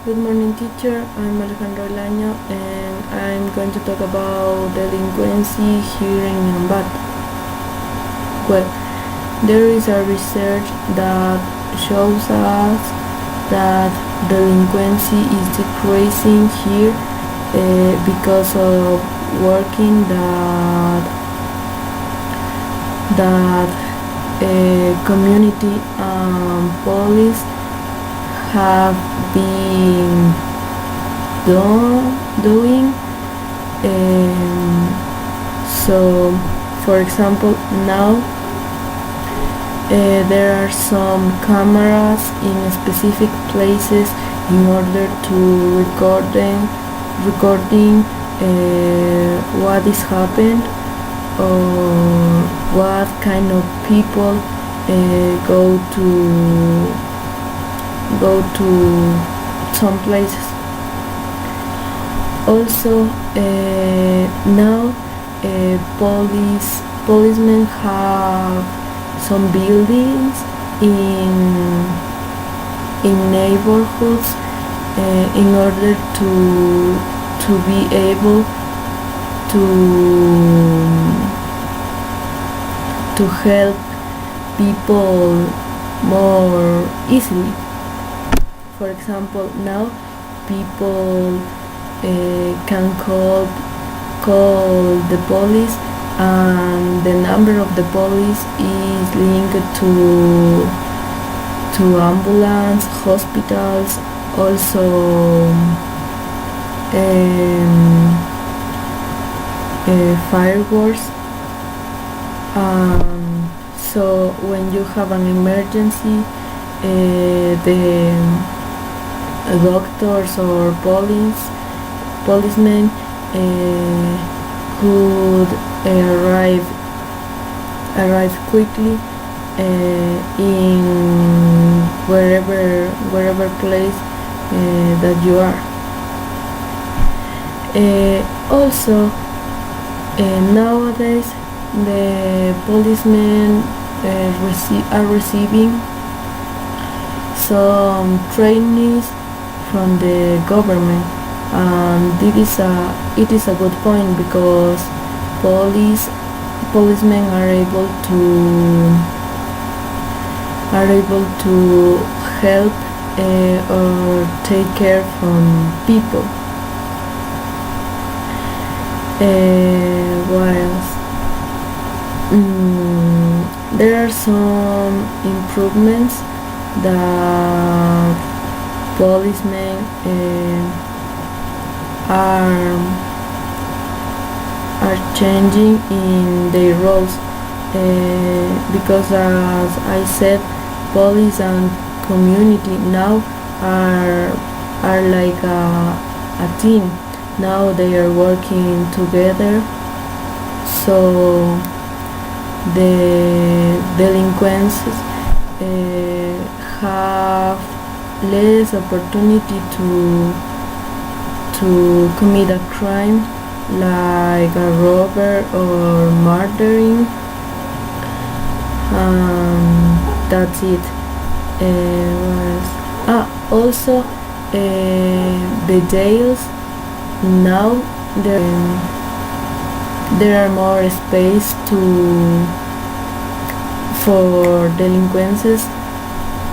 Good morning, teacher. I'm Alejandro Elaño, and I'm going to talk about delinquency here in Ambato. Well, there is a research that shows us that delinquency is decreasing here because of working that community and police have been doing. So, for example, now there are some cameras in specific places in order to recording what is happened or what kind of people go to some places. Also, now policemen have some buildings in neighborhoods in order to be able to help people more easily. For example, now people can call the police, and the number of the police is linked to ambulance, hospitals, also fireworks. So when you have an emergency, the doctors or policemen could arrive quickly in wherever place that you are. Also, nowadays the policemen are receiving some trainees from the government, and it is a good point because policemen are able to help or take care from people. What else? There are some improvements that policemen are changing in their roles because, as I said, police and community now are like a team. Now they are working together, so the delinquents have less opportunity to commit a crime like a robber or murdering. That's it. Also, the jails now there are more space for delinquents,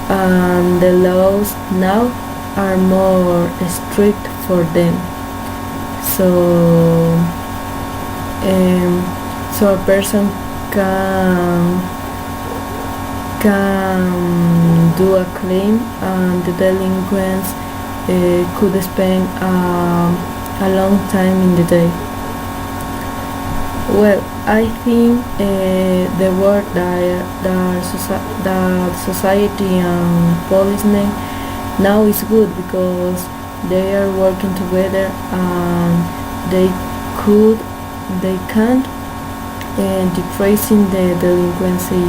and the laws now are more strict for them. So a person can do a claim, and the delinquents could spend a long time in the day. Well, I think the work that society and policemen now is good because they are working together, and they can decreasing the delinquency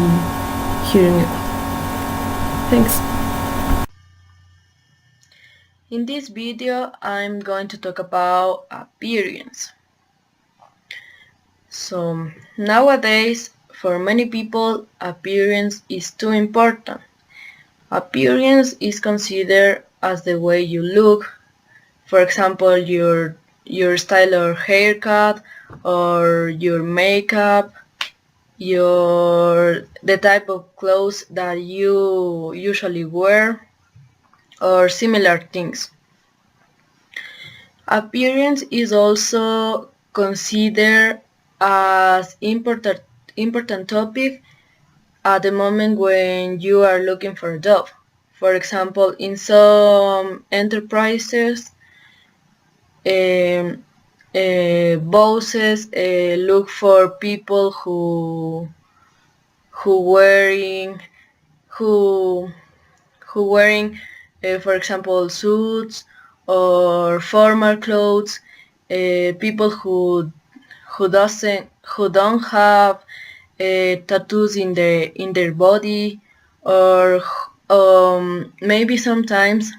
here in Ecuador. Thanks. In this video, I'm going to talk about appearance. So nowadays, for many people, appearance is too important. Appearance is considered as the way you look. For example, your style or haircut, or your makeup, the type of clothes that you usually wear, or similar things. Appearance is also considered as important topic at the moment when you are looking for a job. For example, in some enterprises, um, bosses look for people who wearing who who wearing, for example, suits or formal clothes. People who don't have tattoos in their body, or maybe sometimes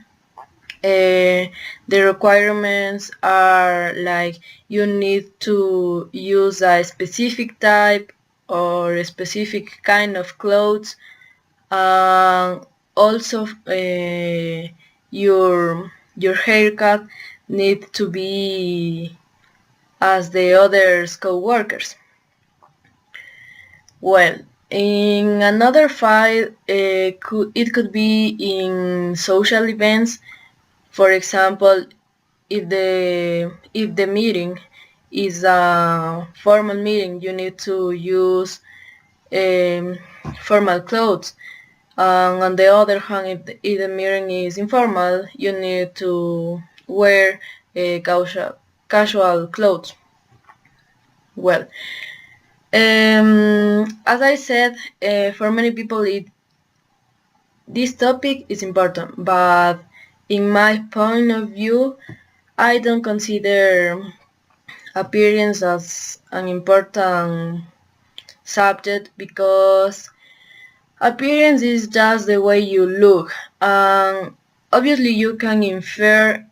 the requirements are like you need to use a specific type or a specific kind of clothes. Also, your haircut need to be as the other co-workers. Well, in another file, it could be in social events. For example, if the meeting is a formal meeting, you need to use um, formal clothes. On the other hand, if the meeting is informal, you need to wear casual clothes. Well, as I said, for many people, this topic is important, but in my point of view, I don't consider appearance as an important subject, because appearance is just the way you look. Obviously, you can infer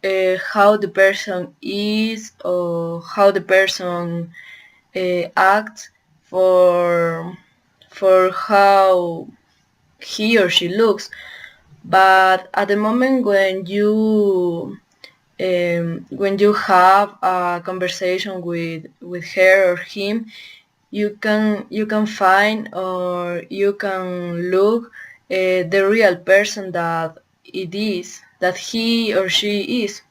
how the person is, or how the person acts, for how he or she looks. But at the moment when you have a conversation with her or him, you can find, or you can look the real person that he or she is.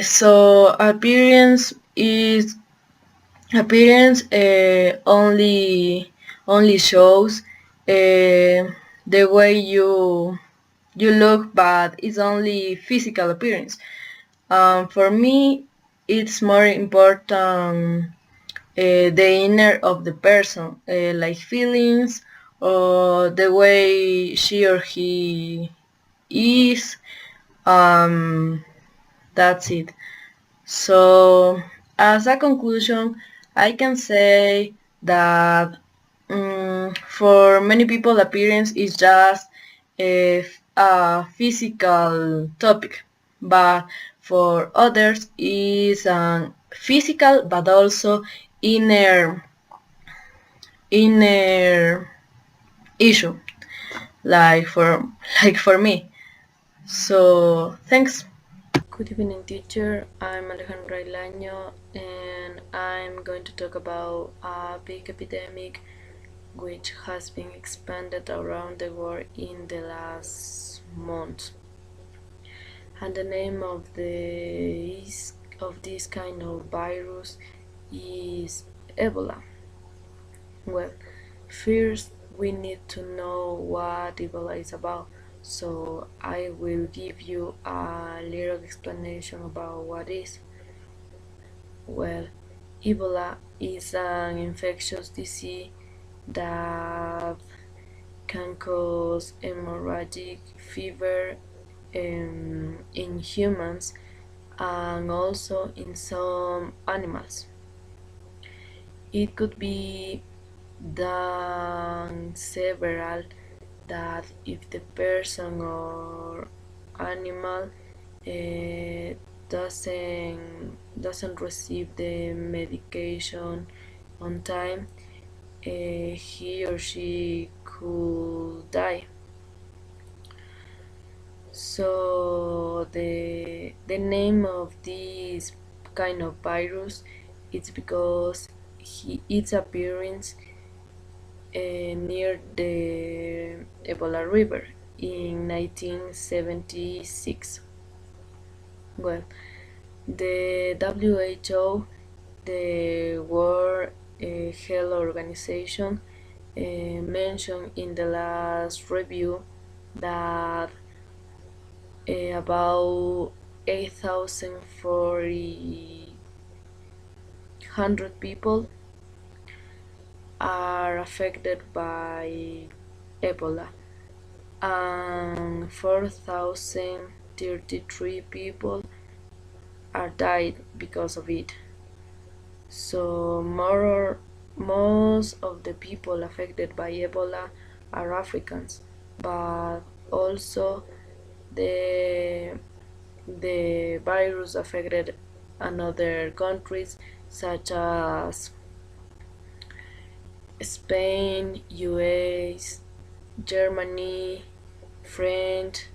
So appearance only shows the way you look, but it's only physical appearance. For me, it's more important the inner of the person, like feelings, or the way she or he is. That's it. So, as a conclusion, I can say that for many people, appearance is just a physical topic, but for others, is an physical but also inner inner issue, like for me. So, thanks. Good evening, teacher. I'm Alejandra Ilaño, and I'm going to talk about a big epidemic which has been expanded around the world in the last month. And the name of this kind of virus is Ebola. Well, first we need to know what Ebola is about. So I will give you a little explanation about what is. Well, Ebola is an infectious disease that can cause hemorrhagic fever in humans, and also in some animals. It could be done several that if the person or animal uh, doesn't receive the medication on time, he or she could die. So the name of this kind of virus it's because its appearance near the Ebola River in 1976. Well, the WHO, the World Health Organization, mentioned in the last review that about 8,400 people are affected by Ebola and 4,033 people are died because of it. So most of the people affected by Ebola are Africans, but also the the virus affected another countries such as Spain, US, Germany, France,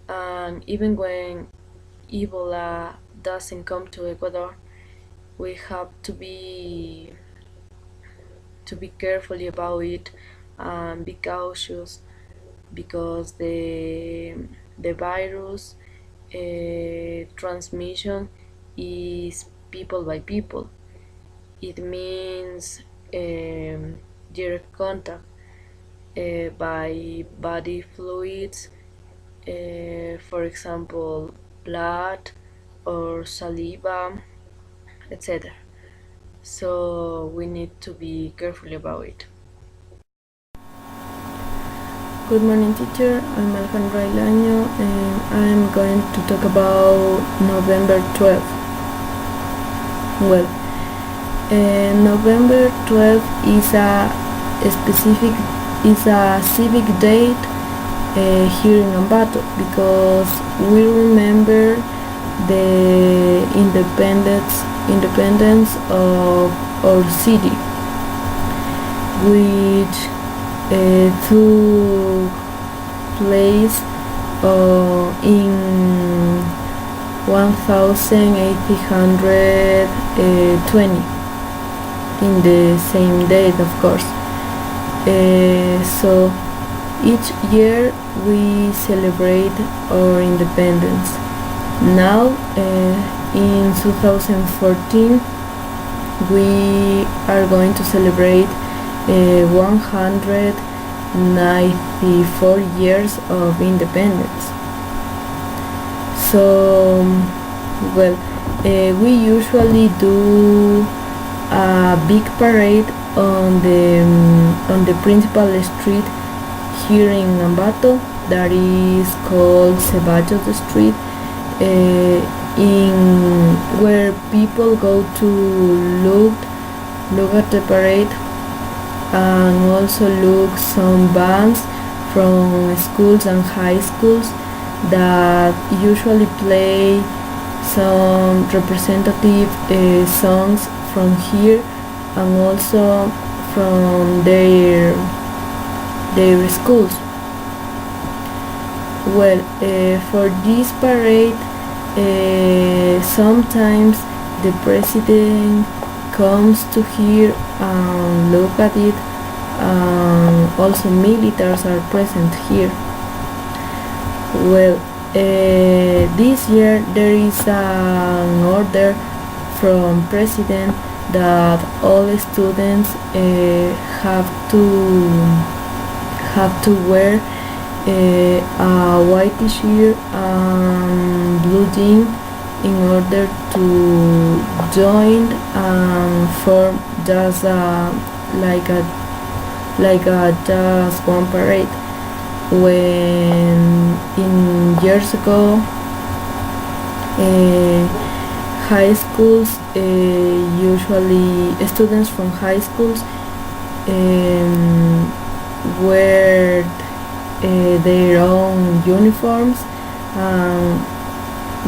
and even when Ebola doesn't come to Ecuador, we have to be careful about it and be cautious because the virus transmission is people by people. It means direct contact by body fluids, for example, blood or saliva, etc. So we need to be careful about it. Good morning, teacher. I'm Alejandra Ilaño, and I'm going to talk about November 12th. Well, November 12th is a civic date here in Ambato because we remember the independence of our city, which took place in 1820 in the same date, of course. So each year we celebrate our independence. Now in 2014 we are going to celebrate 194 years of independence. So well, we usually do a big parade on the principal street here in Ambato that is called Ceballos Street, in where people go to look at the parade and also look some bands from schools and high schools that usually play some representative songs from here and also from their schools. Well, for this parade, sometimes the president comes to here and look at it, and also militaries are present here. Well, this year there is an order from president that all students have to wear a white t-shirt and blue jean in order to join and form just like a just one parade. When in years ago high schools usually students from high schools wear their own uniforms, and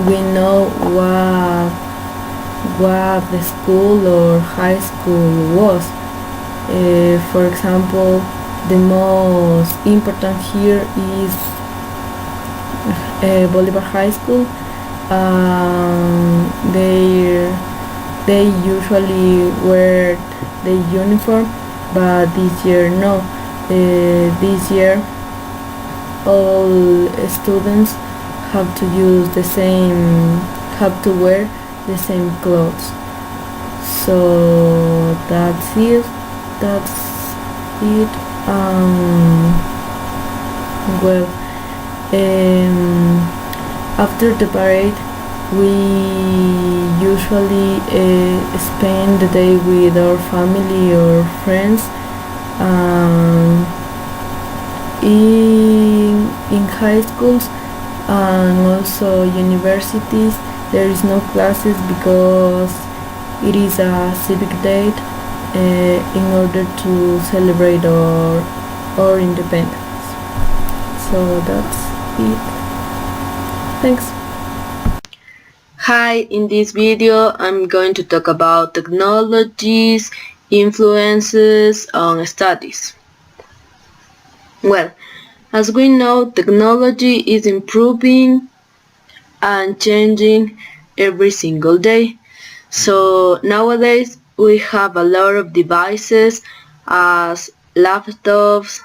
we know what the school or high school was. For example, the most important here is Bolivar High School. They usually wear the uniform, but this year no. This year all students have to wear the same clothes. So that's it. Well, after the parade, we usually spend the day with our family or friends. In high schools and also universities, there is no classes because it is a civic day in order to celebrate our independence. So that's it. Thanks. Hi, in this video I'm going to talk about technologies, influences on studies. Well, as we know, technology is improving and changing every single day. So nowadays we have a lot of devices as laptops,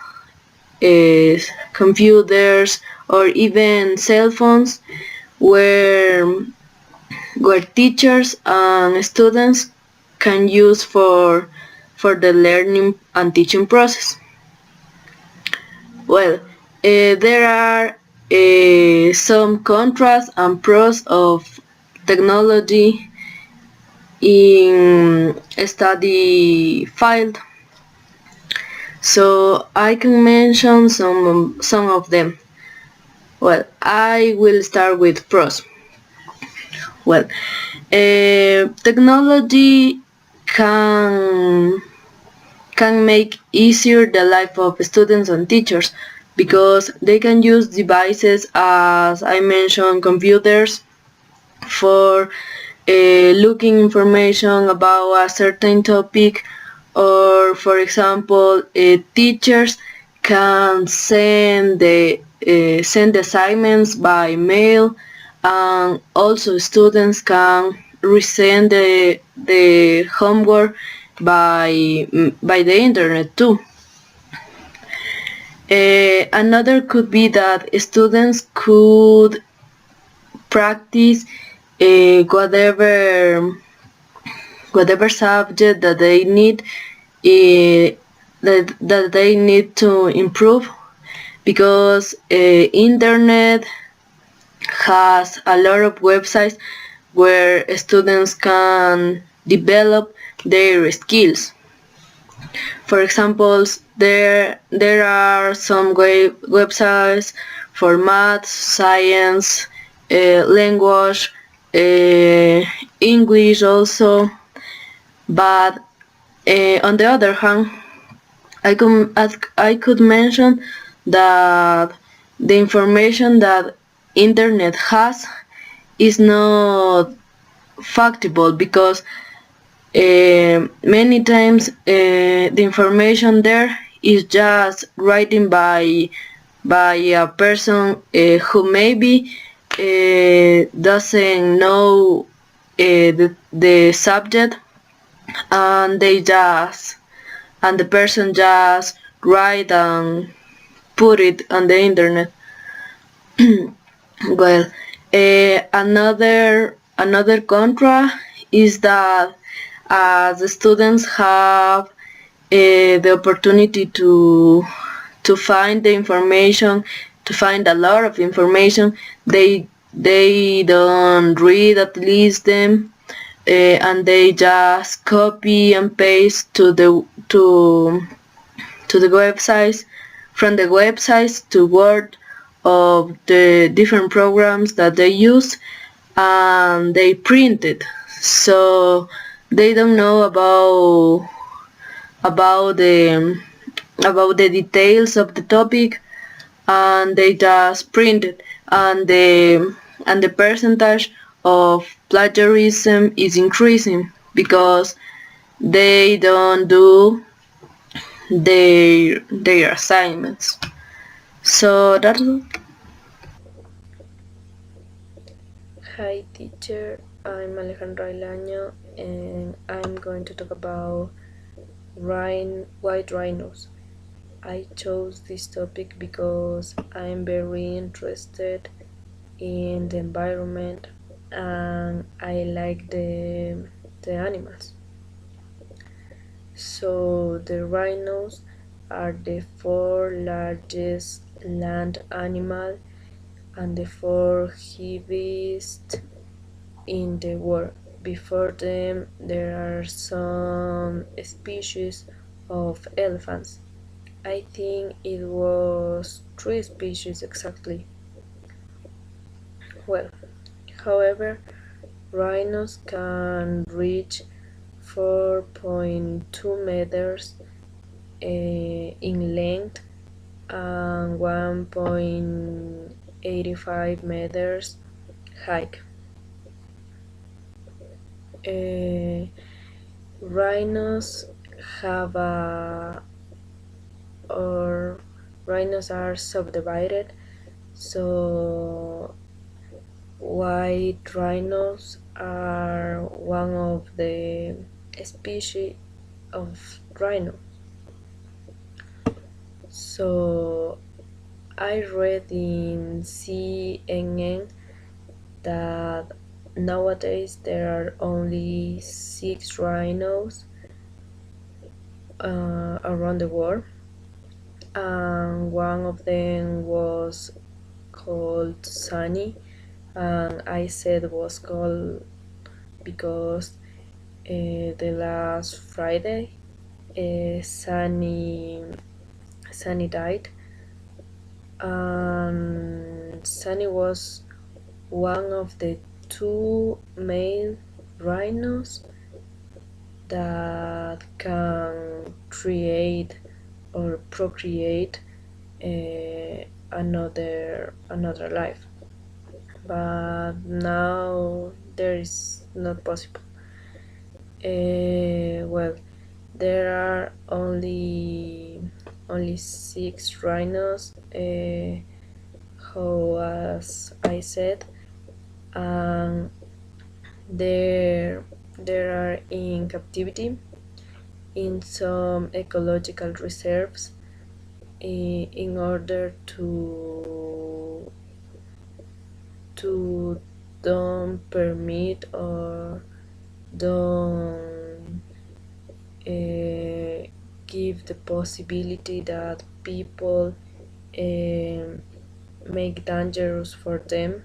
computers, or even cell phones where teachers and students can use for the learning and teaching process. Well, there are some contrasts and pros of technology in a study field. So I can mention some of them. Well, I will start with pros. Well, technology can make easier the life of students and teachers because they can use devices, as I mentioned, computers, for looking information about a certain topic, or for example, teachers can send assignments by mail, and also students can resend the homework by the internet too. Another could be that students could practice whatever subject that they need that they need to improve, because internet has a lot of websites where students can develop their skills. For example, there are some websites for math, science, language, English also. But on the other hand, I could mention that the information that internet has is not factable, because many times the information there is just written by a person who maybe doesn't know the subject, and the person just write and put it on the internet. Well, another contra is that the students have the opportunity to find the information, to find a lot of information. They don't read at least them, and they just copy and paste to the websites, from the websites to Word of the different programs that they use, and they print it. So they don't know about the details of the topic, and they just print it, and the percentage of plagiarism is increasing because they don't do their assignments. So that's all. Hi teacher, I'm Alejandra Ilaño and I'm going to talk about white rhinos. I chose this topic because I'm very interested in the environment and I like the animals. So the rhinos are the fourth largest land animal and the fourth heaviest in the world. Before them, there are some species of elephants. I think it was 3 species exactly. Well, however, rhinos can reach 4.2 meters in length and 1.85 meters height. Rhinos have or rhinos are subdivided, so white rhinos are one of the species of rhino. So I read in CNN that nowadays there are only 6 rhinos around the world, and one of them was called Sunny, and I said was called because the last Friday Sunny died, and Sunny was one of the 2 male rhinos that can create or procreate another life, but now there is not possible. Well, there are only 6 rhinos, how as I said, and they are in captivity in some ecological reserves in order to don't permit or don't give the possibility that people make dangerous for them,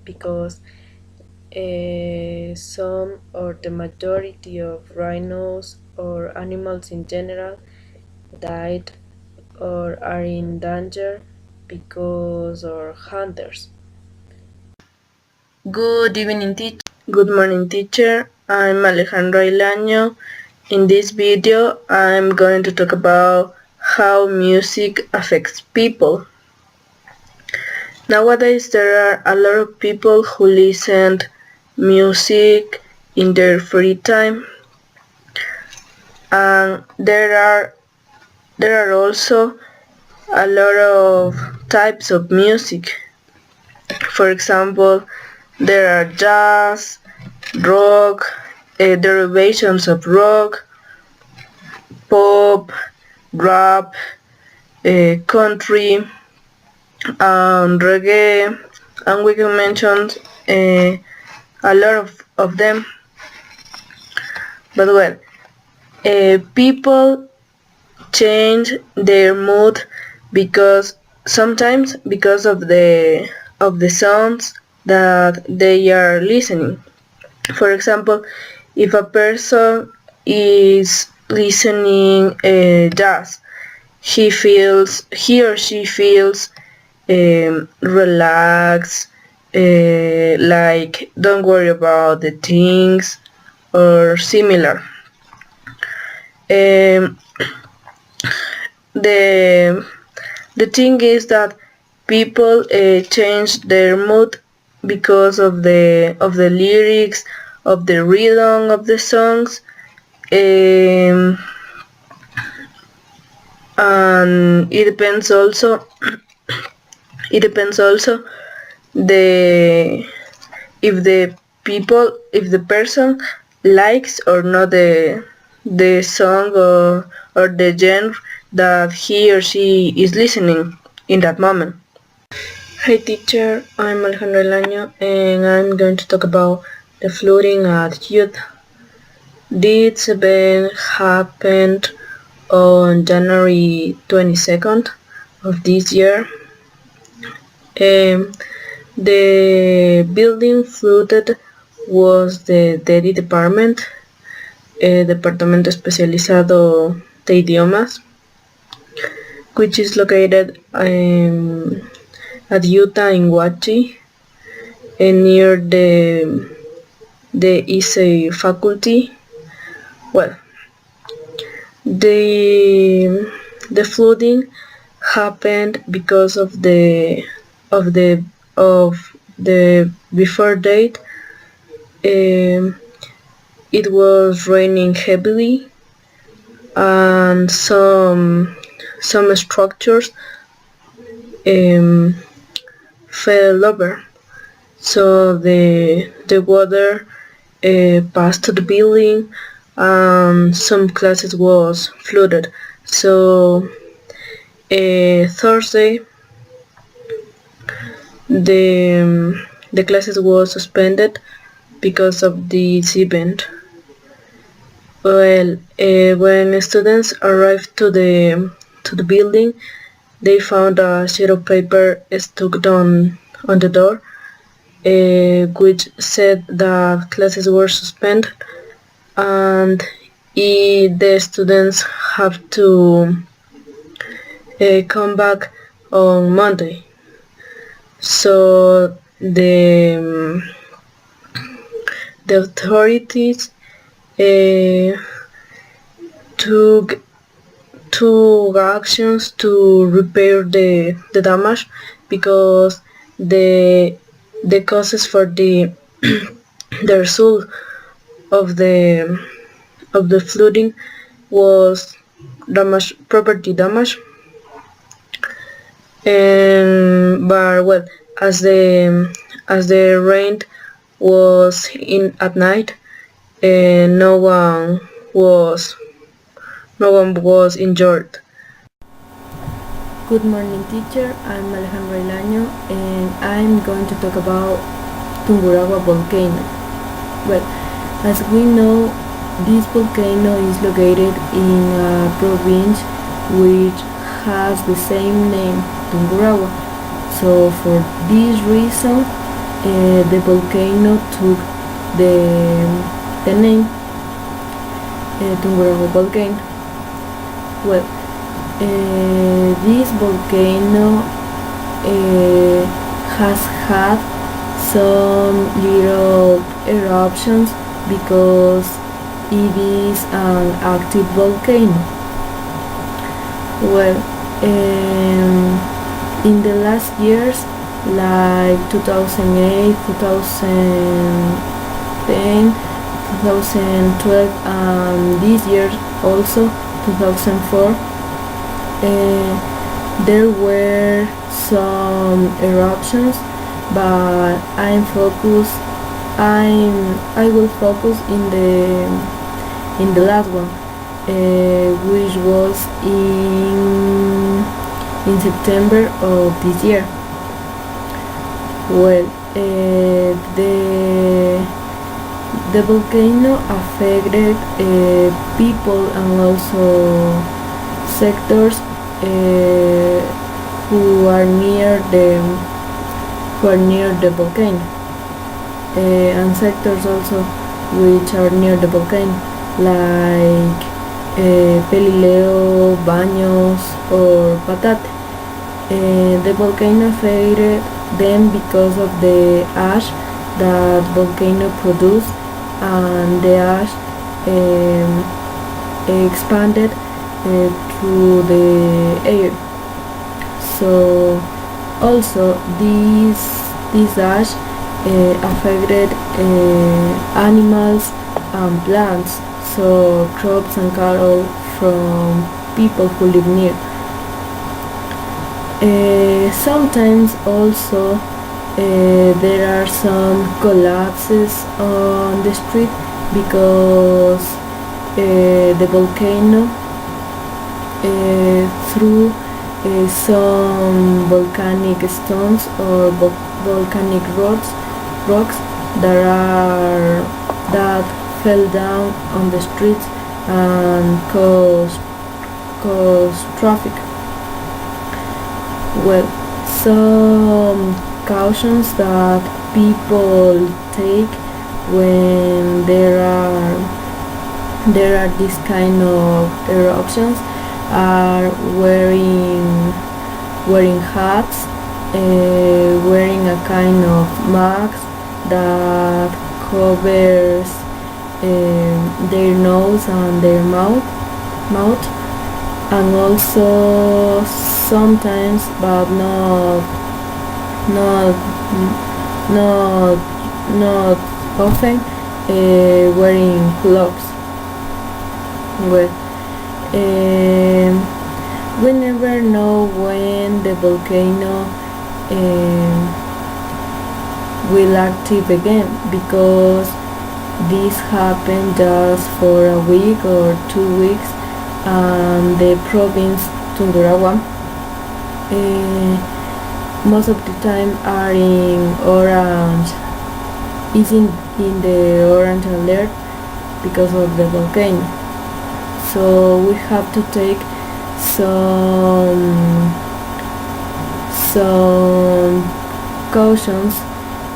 because some or the majority of rhinos or animals in general died or are in danger because of hunters. Good evening, teacher. Good morning, teacher. I'm Alejandra Ilaño. In this video, I'm going to talk about how music affects people. Nowadays, there are a lot of people who listen music in their free time, and there are also a lot of types of music. For example, there are jazz, rock, derivations of rock, pop, rap, country, and reggae, and we can mention a lot of them. But well, people change their mood sometimes because of the sounds that they are listening. For example, if a person is listening jazz, he or she feels relaxed, like don't worry about the things or similar. The thing is that people change their mood because of the lyrics, of the rhythm of the songs, and it depends also the if the person likes or not the song or the genre that he or she is listening in that moment. Hi teacher, I'm Alejandro Elaño and I'm going to talk about the flooding at Youth. This event happened on January 22nd of this year. The building flooded was the DEDI department, Departamento Especializado de Idiomas, which is located at Utah in Huachi, near the ISE faculty. Well, the flooding happened because of the before date. It was raining heavily and some structures fell over, so the water passed to the building and some classes was flooded. So Thursday the classes was suspended because of this event. Well, when students arrived to the building, they found a sheet of paper stuck on the door, which said that classes were suspended and the students have to come back on Monday. So the authorities took actions to repair the damage, because the causes for the the result of the flooding was property damage. But well, as the rain was in at night, no one was injured. Good morning teacher, I'm Alejandro Elaño and I'm going to talk about Tungurahua volcano. Well, as we know, this volcano is located in a province which has the same name, Tungurahua. So for this reason, the volcano took the name Tungurahua volcano. Well, this volcano has had some little eruptions because it is an active volcano. Well, in the last years, like 2008, 2010, 2012, and this year also 2004, there were some eruptions, but I will focus in the last one, which was in September of this year. Well, the volcano affected people and also sectors who are near the volcano, and sectors also which are near the volcano, like Pelileo, Baños, or Patate. The volcano affected them because of the ash that volcano produced, and the ash expanded through the air. So also this ash affected animals and plants, so crops and cattle from people who live near. Sometimes also There are some collapses on the street because the volcano threw some volcanic stones or volcanic rocks that fell down on the streets and caused traffic. Well, some cautions that people take when there are these kind of eruptions are wearing hats, wearing a kind of mask that covers their nose and their mouth, and also sometimes, but not often, wearing gloves. Well, we never know when the volcano will active again, because this happened just for a week or 2 weeks, and the province Tungurahua most of the time are in orange, is in the orange alert because of the volcano. So we have to take some cautions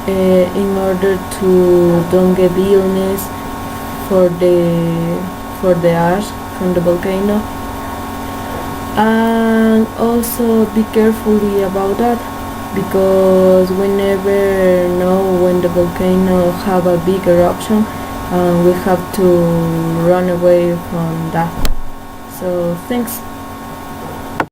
in order to don't get illness for the ash from the volcano, and also be carefully about that, because we never know when the volcano have a big eruption, and we have to run away from that. So thanks.